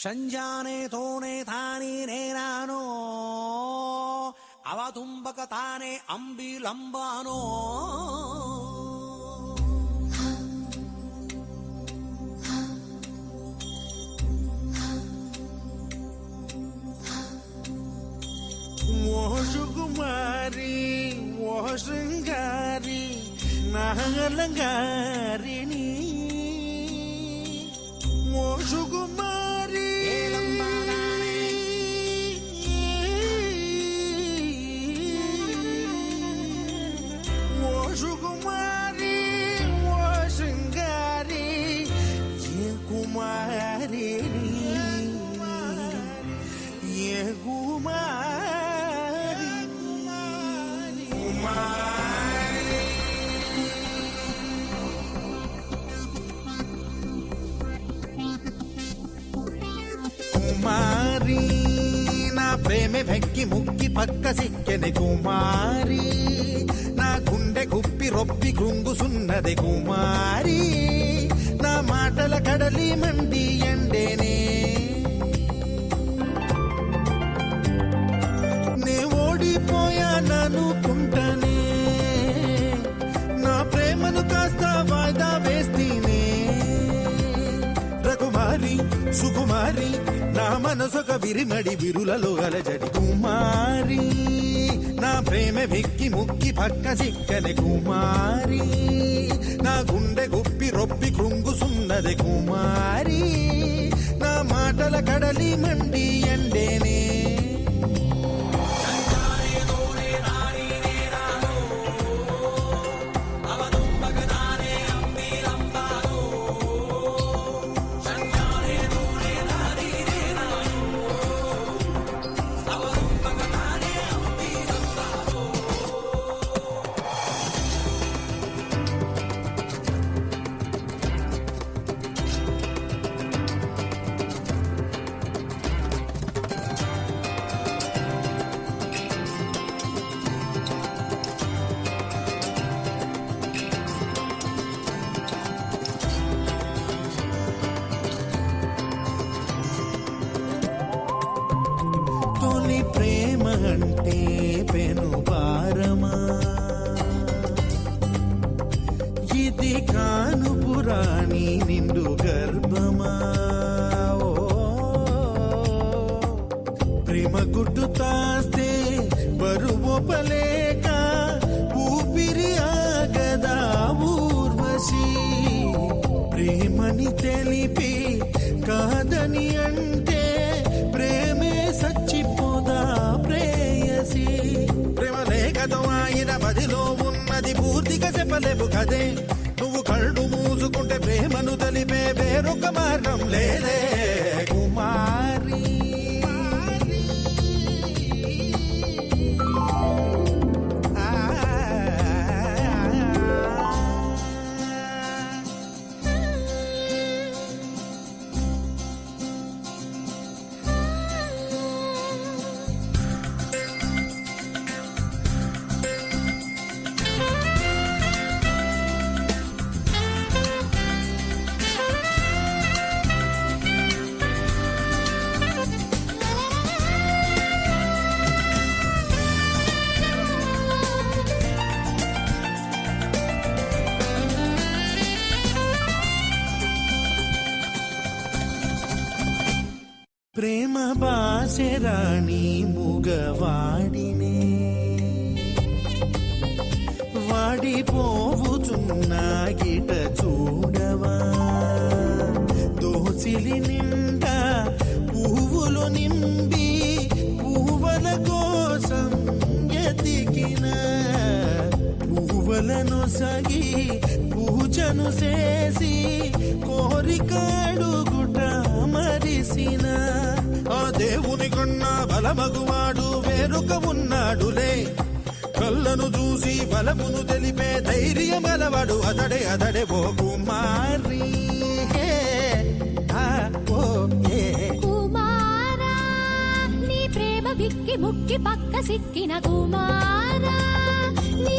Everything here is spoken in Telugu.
సంజానే తోనే తాని నేనానో అవతుంబక తానే అంబిలంబానో ఓ సుకుమారి ఓ శృంగారి నాగలంగారిని ఓ సుకుమారి ఓ సుకుమారి ఓ శృంగారి ఏ కుమారిని ఏ కుమారి కుమారి నా ప్రేమే వెక్కి ముక్కి పక్క సిక్కెని కుమారి నా గుండె గుప్పి రొప్పి కృంగుసున్నది కుమారి నా మాటల కడలి మండి ఎండేనే నే ఓడిపోయాననుకుంటనే నా ప్రేమను కాస్త వాయిదా వేస్తీనే రకుమారి సుకుమారి నా మనసొక విరిమడి విరులలో అలజడి కుమారి నా ప్రేమ వెక్కి ముక్కి పక్క సిక్కని కుమారి నా గుండె గుప్పి రొప్పి కృంగుసున్నది కుమారి నా మాటల కడలి మండి ఎండేనే ప్రేమ అంటే పెను భారమా ఇది కాను పురాణి నిండు గర్భమా ప్రేమ గుడ్డు తాస్తే బరువొపలేక ఊపిరి ఆగదా ఊర్వశి ప్రేమని తెలిపి కాదని అంటే ప్రేమే సచ్చిపోదా ప్రేయసి ప్రేమ లేఖతో ఆయన బదిలో ఉన్నది పూర్తిగా చెప్పలేవు కదే నువ్వు కళ్ళు మూసుకుంటే ప్రేమను తెలిపే వేరొక మార్గం లేదే కుమారి ప్రేమ బాసెరాణి ముగవాడినే వాడిపోవుచున్నా గిట చూడవా దోసిలి నిండా పువ్వులు నింపి పువ్వుల కోసం ఎతికిన పువ్వులను సగి పూజను చేసి కోరికాడుగుట మరిసిన ఆ దేవుని కన్నా బలమగువాడు వేరొక ఉన్నాడులే కళ్ళను చూసి బలమును తెలిపే ధైర్యం అలవాడు అతడే అతడే ఓ కుమారి కుమారా నీ ప్రేమ విక్కి ముక్కి పక్క సిక్కిన కుమారా నీ